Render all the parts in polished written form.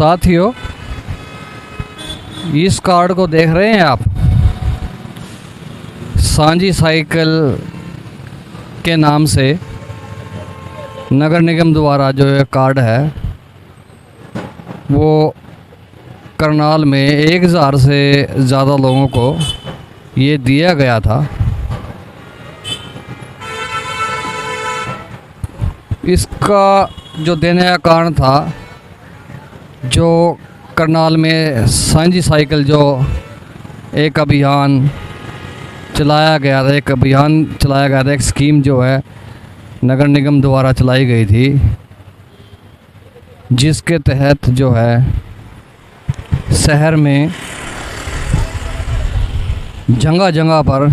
साथियों, इस कार्ड को देख रहे हैं आप, सांझी साइकिल के नाम से नगर निगम द्वारा जो ये कार्ड है वो करनाल में 1000 से ज़्यादा लोगों को ये दिया गया था। इसका जो देने का कारण था, जो करनाल में सांझी साइकिल जो एक अभियान चलाया गया था, एक स्कीम जो है नगर निगम द्वारा चलाई गई थी, जिसके तहत जो है शहर में जगह जगह पर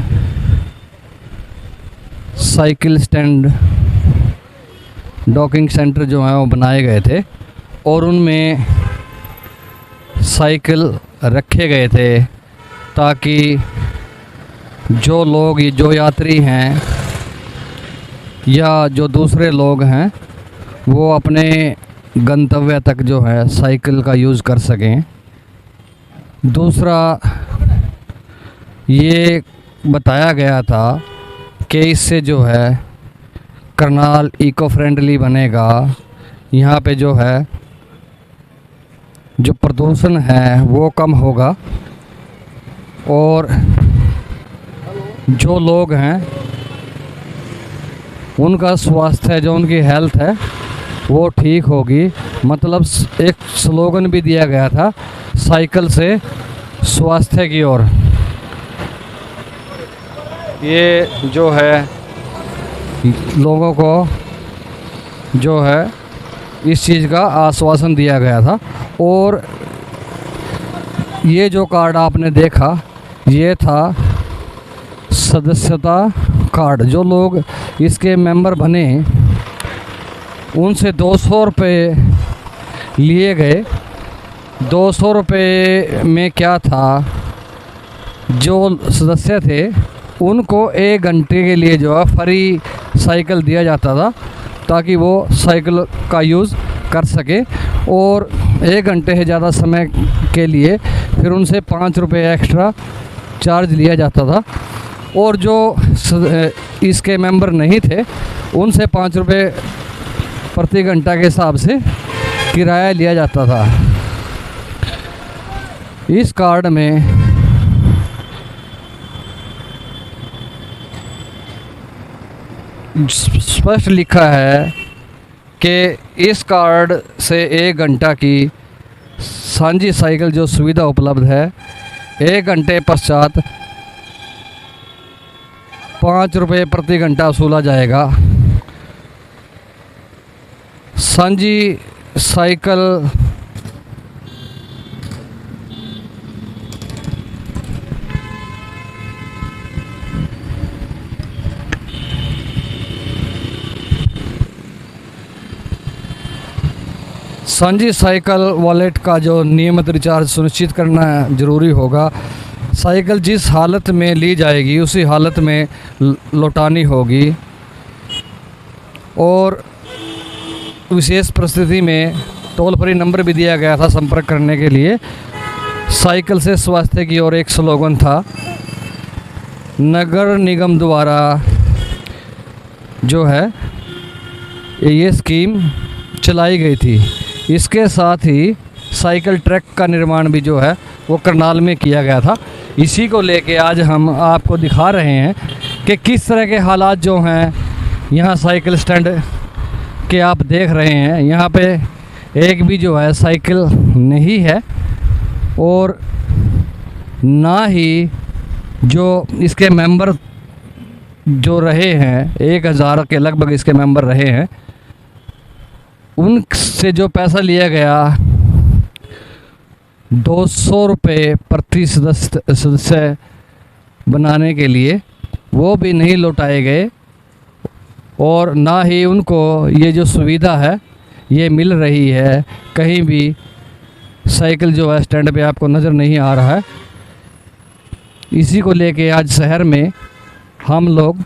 साइकिल स्टैंड, डॉकिंग सेंटर जो हैं वो बनाए गए थे और उनमें साइकिल रखे गए थे ताकि जो लोग, जो यात्री हैं या जो दूसरे लोग हैं वो अपने गंतव्य तक जो है साइकिल का यूज़ कर सकें। दूसरा, ये बताया गया था कि इससे जो है करनाल इको फ्रेंडली बनेगा। यहाँ पे जो है जो प्रदूषण है वो कम होगा और जो लोग हैं उनका स्वास्थ्य, जो उनकी हेल्थ है वो ठीक होगी। मतलब एक स्लोगन भी दिया गया था, साइकिल से स्वास्थ्य की ओर। ये जो है लोगों को जो है इस चीज़ का आश्वासन दिया गया था। और ये जो कार्ड आपने देखा, ये था सदस्यता कार्ड। जो लोग इसके मेंबर बने उनसे 200 रुपये लिए गए। 200 रुपये में क्या था, जो सदस्य थे उनको 1 घंटे के लिए जो है फ्री साइकिल दिया जाता था ताकि वो साइकिल का यूज़ कर सके। और 1 घंटे से ज़्यादा समय के लिए फिर उनसे 5 रुपये एक्स्ट्रा चार्ज लिया जाता था। और जो इसके मेंबर नहीं थे उनसे 5 रुपये प्रति घंटा के हिसाब से किराया लिया जाता था। इस कार्ड में स्पष्ट लिखा है कि इस कार्ड से 1 घंटा की सांझी साइकिल जो सुविधा उपलब्ध है, 1 घंटे पश्चात 5 रुपये प्रति घंटा वसूला जाएगा। सांझी साइकिल सांझी साइकिल वॉलेट का जो नियमित रिचार्ज सुनिश्चित करना ज़रूरी होगा। साइकिल जिस हालत में ली जाएगी उसी हालत में लौटानी होगी। और विशेष परिस्थिति में टोल फ्री नंबर भी दिया गया था संपर्क करने के लिए। साइकिल से स्वास्थ्य की ओर एक स्लोगन था। नगर निगम द्वारा जो है ये स्कीम चलाई गई थी। इसके साथ ही साइकिल ट्रैक का निर्माण भी जो है वो करनाल में किया गया था। इसी को लेके आज हम आपको दिखा रहे हैं कि किस तरह के हालात जो हैं यहाँ साइकिल स्टैंड के आप देख रहे हैं। यहाँ पे एक भी जो है साइकिल नहीं है और ना ही जो इसके मेंबर जो रहे हैं, 1000 के लगभग इसके मेंबर रहे हैं, उनसे जो पैसा लिया गया 200 रुपये प्रति सदस्य बनाने के लिए, वो भी नहीं लौटाए गए और ना ही उनको ये जो सुविधा है ये मिल रही है। कहीं भी साइकिल जो है स्टैंड पे आपको नज़र नहीं आ रहा है। इसी को लेके आज शहर में हम लोग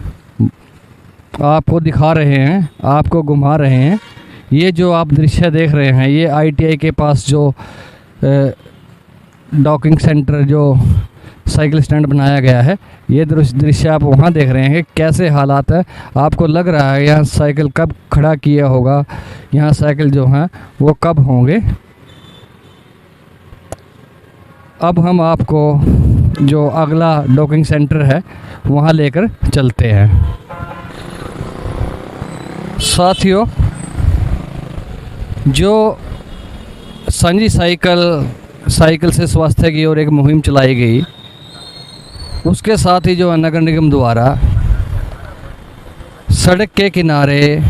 आपको दिखा रहे हैं, आपको घुमा रहे हैं ये जो आप दृश्य देख रहे हैं ये ITI के पास जो डॉकिंग सेंटर जो साइकिल स्टैंड बनाया गया है, ये दृश्य आप वहाँ देख रहे हैं कि कैसे हालात है। आपको लग रहा है यहाँ साइकिल कब खड़ा किया होगा, यहाँ साइकिल जो हैं वो कब होंगे। अब हम आपको जो अगला डॉकिंग सेंटर है वहाँ लेकर चलते हैं। साथियों, जो सांझी साइकिल से स्वास्थ्य की ओर एक मुहिम चलाई गई, उसके साथ ही जो नगर निगम द्वारा सड़क के किनारे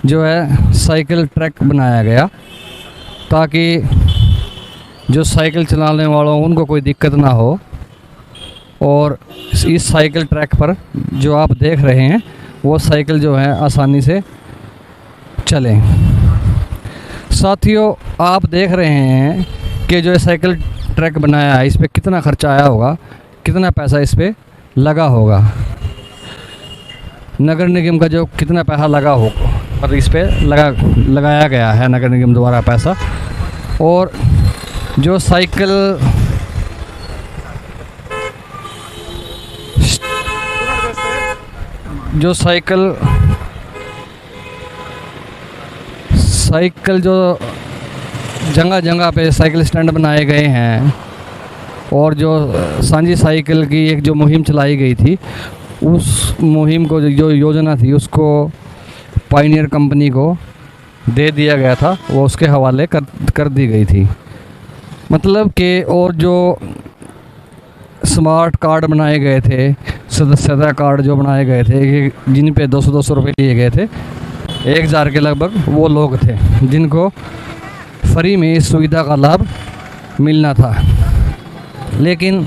जो है साइकिल ट्रैक बनाया गया, ताकि जो साइकिल चलाने वालों उनको कोई दिक्कत ना हो। और इस साइकिल ट्रैक पर जो आप देख रहे हैं वो साइकिल जो है आसानी से चलें। साथियों, आप देख रहे हैं कि जो साइकिल ट्रैक बनाया है इस पर कितना खर्चा आया होगा, कितना पैसा इस पर लगा होगा, नगर निगम का जो कितना पैसा लगा हो मतलब इस पर लगाया गया है नगर निगम द्वारा पैसा। और जो साइकिल जो जगह जगह पे साइकिल स्टैंड बनाए गए हैं, और जो सांझी साइकिल की एक जो मुहिम चलाई गई थी, उस मुहिम को जो योजना थी उसको पायनियर कंपनी को दे दिया गया था, वो उसके हवाले कर दी गई थी। मतलब कि और जो स्मार्ट कार्ड बनाए गए थे, सदस्यता कार्ड जो बनाए गए थे, जिन पे 200-200 रुपये लिए गए थे, 1000 के लगभग वो लोग थे जिनको फ्री में इस सुविधा का लाभ मिलना था। लेकिन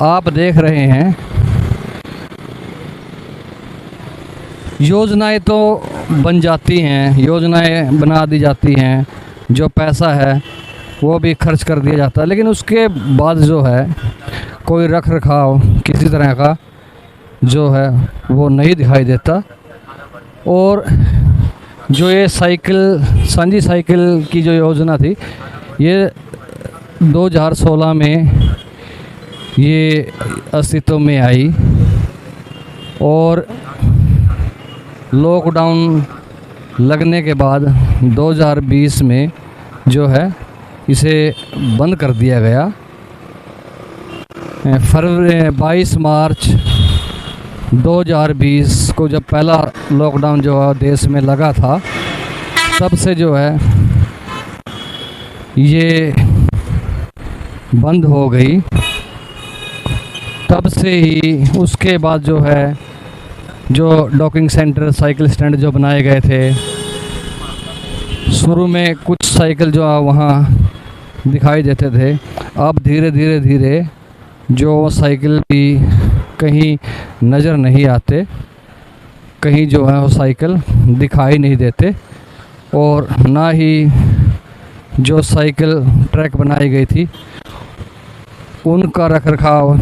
आप देख रहे हैं योजनाएं तो बन जाती हैं, योजनाएं बना दी जाती हैं, जो पैसा है वो भी खर्च कर दिया जाता है, लेकिन उसके बाद जो है कोई रख रखाव किसी तरह का जो है वो नहीं दिखाई देता। और जो ये सांझी साइकिल की जो योजना थी, ये 2016 में ये अस्तित्व में आई, और लॉकडाउन लगने के बाद 2020 में जो है इसे बंद कर दिया गया। 22 मार्च 2020 को जब पहला लॉकडाउन जो देश में लगा था, तब से जो है ये बंद हो गई। तब से ही उसके बाद जो है जो डॉकिंग सेंटर साइकिल स्टैंड जो बनाए गए थे, शुरू में कुछ साइकिल जो वहाँ दिखाई देते थे, अब धीरे जो साइकिल भी कहीं नज़र नहीं आते, कहीं जो है वो साइकिल दिखाई नहीं देते। और ना ही जो साइकिल ट्रैक बनाई गई थी उनका रख रखाव,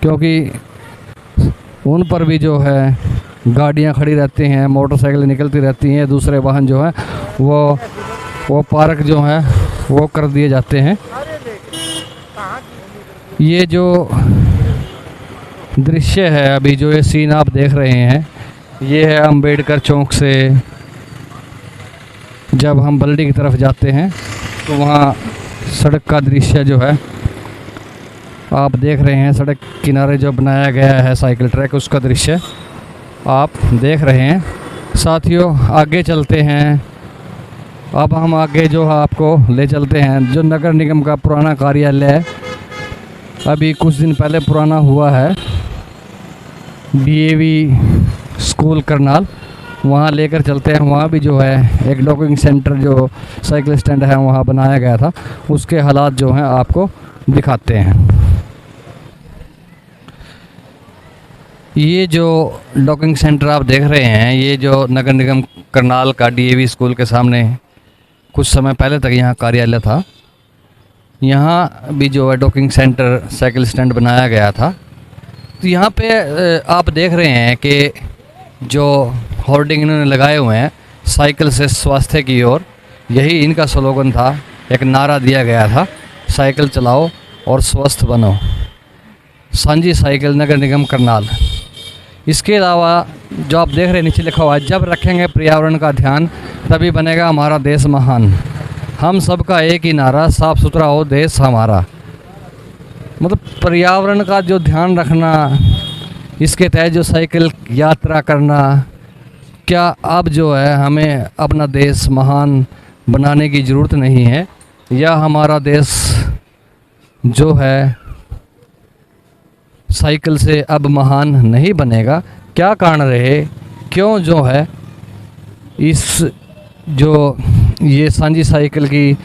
क्योंकि उन पर भी जो है गाड़ियां खड़ी रहती हैं, मोटरसाइकिल निकलती रहती हैं, दूसरे वाहन जो हैं वो पार्क जो हैं वो कर दिए जाते हैं। ये जो दृश्य है अभी जो ये सीन आप देख रहे हैं, ये है अंबेडकर चौक से जब हम बल्डी की तरफ जाते हैं तो वहाँ सड़क का दृश्य जो है आप देख रहे हैं। सड़क किनारे जो बनाया गया है साइकिल ट्रैक, उसका दृश्य आप देख रहे हैं। साथियों, आगे चलते हैं। अब हम आगे जो है आपको ले चलते हैं जो नगर निगम का पुराना कार्यालय है, अभी कुछ दिन पहले पुराना हुआ है, DAV स्कूल करनाल, वहाँ लेकर चलते हैं। वहाँ भी जो है एक डॉकिंग सेंटर जो साइकिल स्टैंड है वहाँ बनाया गया था, उसके हालात जो हैं आपको दिखाते हैं। ये जो डॉकिंग सेंटर आप देख रहे हैं, ये जो नगर निगम करनाल का DAV स्कूल के सामने कुछ समय पहले तक यहाँ कार्यालय था। यहाँ भी जो है डॉकिंग सेंटर साइकिल स्टैंड बनाया गया था। तो यहाँ पे आप देख रहे हैं कि जो होर्डिंग इन्होंने लगाए हुए हैं साइकिल से स्वास्थ्य की ओर, यही इनका स्लोगन था, एक नारा दिया गया था, साइकिल चलाओ और स्वस्थ बनो। सांझी साइकिल नगर निगम करनाल। इसके अलावा जो आप देख रहे हैं नीचे लिखा हुआ है, जब रखेंगे पर्यावरण का ध्यान तभी बनेगा हमारा देश महान। हम सबका एक ही नारा, साफ सुथरा हो देश हमारा। मतलब पर्यावरण का जो ध्यान रखना, इसके तहत जो साइकिल यात्रा करना, क्या अब जो है हमें अपना देश महान बनाने की ज़रूरत नहीं है, या हमारा देश जो है साइकिल से अब महान नहीं बनेगा? क्या कारण रहे, क्यों जो है इस जो ये सांझी साइकिल की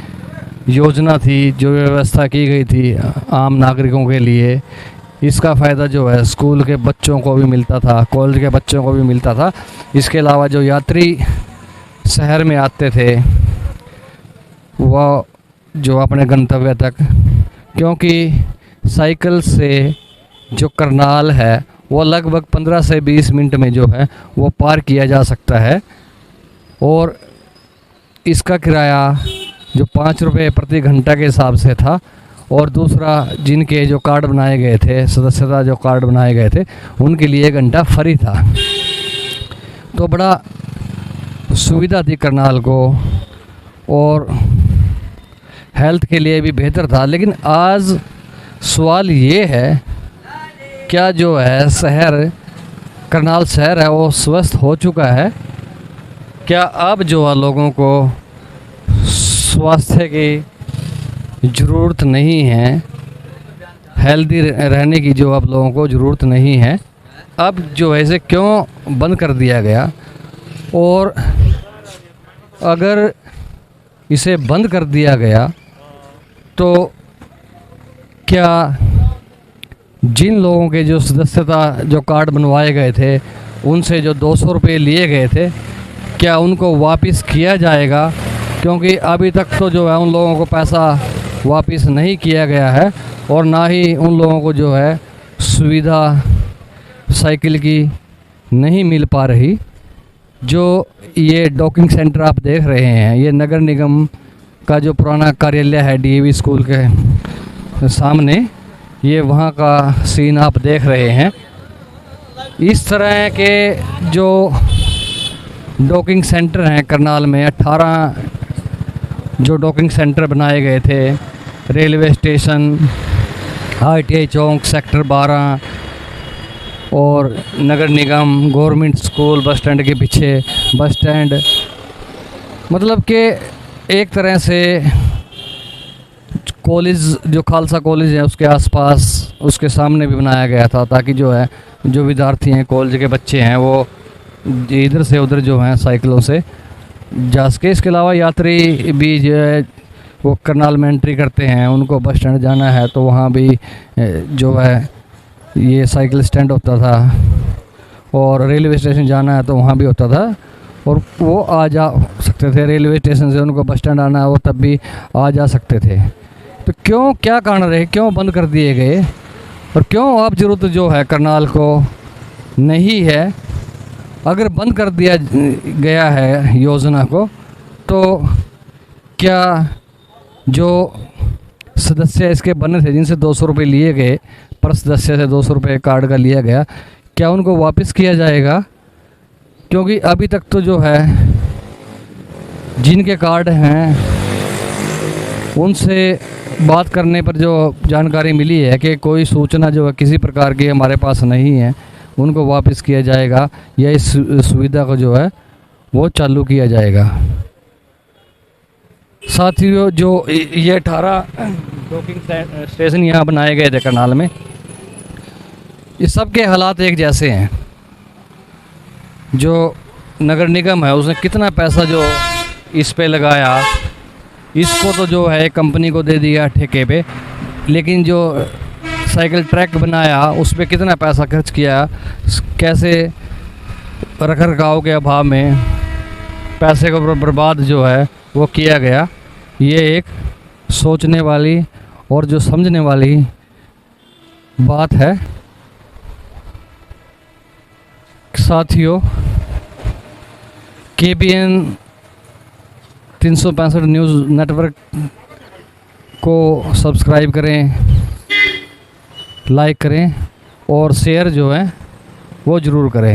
योजना थी, जो व्यवस्था की गई थी आम नागरिकों के लिए, इसका फ़ायदा जो है स्कूल के बच्चों को भी मिलता था, कॉलेज के बच्चों को भी मिलता था। इसके अलावा जो यात्री शहर में आते थे वह जो अपने गंतव्य तक, क्योंकि साइकिल से जो करनाल है वो लगभग 15 से 20 मिनट में जो है वो पार किया जा सकता है, और इसका किराया जो 5 रुपये प्रति घंटा के हिसाब से था, और दूसरा जिनके जो कार्ड बनाए गए थे, सदस्यता जो कार्ड बनाए गए थे, उनके लिए 1 घंटा फ्री था। तो बड़ा सुविधा थी करनाल को, और हेल्थ के लिए भी बेहतर था। लेकिन आज सवाल ये है, क्या जो है शहर, करनाल शहर है, वो स्वस्थ हो चुका है? क्या अब जो है लोगों को स्वास्थ्य की ज़रूरत नहीं है, हेल्दी रहने की जो अब लोगों को ज़रूरत नहीं है? अब जो है इसे क्यों बंद कर दिया गया? और अगर इसे बंद कर दिया गया तो क्या जिन लोगों के जो सदस्यता जो कार्ड बनवाए गए थे, उनसे जो 200 रुपये लिए गए थे, क्या उनको वापस किया जाएगा? क्योंकि अभी तक तो जो है उन लोगों को पैसा वापस नहीं किया गया है, और ना ही उन लोगों को जो है सुविधा साइकिल की नहीं मिल पा रही। जो ये डॉकिंग सेंटर आप देख रहे हैं, ये नगर निगम का जो पुराना कार्यालय है डीएवी स्कूल के सामने, ये वहाँ का सीन आप देख रहे हैं। इस तरह के जो डॉकिंग सेंटर हैं करनाल में, 18 जो डॉकिंग सेंटर बनाए गए थे, रेलवे स्टेशन, ITI चौक, सेक्टर 12 और नगर निगम, गवर्नमेंट स्कूल, बस स्टैंड के पीछे बस स्टैंड, मतलब कि एक तरह से कॉलेज जो खालसा कॉलेज है उसके आसपास, उसके सामने भी बनाया गया था, ताकि जो है जो विद्यार्थी हैं, कॉलेज के बच्चे हैं, वो इधर से उधर जो हैं साइकिलों से जा सके। इसके अलावा यात्री भी जो है वो करनाल में एंट्री करते हैं, उनको बस स्टैंड जाना है तो वहाँ भी जो है ये साइकिल स्टैंड होता था, और रेलवे स्टेशन जाना है तो वहाँ भी होता था, और वो आ जा सकते थे। रेलवे स्टेशन से उनको बस स्टैंड आना है वो तब भी आ जा सकते थे। तो क्यों, क्या कारण रहे, क्यों बंद कर दिए गए, और क्यों अब ज़रूरत जो है करनाल को नहीं है? अगर बंद कर दिया गया है योजना को, तो क्या जो सदस्य इसके बने थे, जिनसे 200 रुपये लिए गए, पर सदस्य से 200 रुपये कार्ड का लिया गया, क्या उनको वापस किया जाएगा? क्योंकि अभी तक तो जो है जिनके कार्ड हैं उनसे बात करने पर जो जानकारी मिली है कि कोई सूचना जो है किसी प्रकार की हमारे पास नहीं है, उनको वापस किया जाएगा, या इस सुविधा को जो है वो चालू किया जाएगा। साथियों, जो ये 18 डॉकिंग स्टेशन यहाँ बनाए गए थे करनाल में, इस सब के हालात एक जैसे हैं। जो नगर निगम है उसने कितना पैसा जो इस पे लगाया, इसको तो जो है कंपनी को दे दिया ठेके पे, लेकिन जो साइकिल ट्रैक बनाया उस पे कितना पैसा खर्च किया, कैसे रखरखाव के अभाव में पैसे को बर्बाद जो है वो किया गया। ये एक सोचने वाली और जो समझने वाली बात है। साथियों, KBN 365 न्यूज़ नेटवर्क को सब्सक्राइब करें, लाइक करें और शेयर जो है वो ज़रूर करें।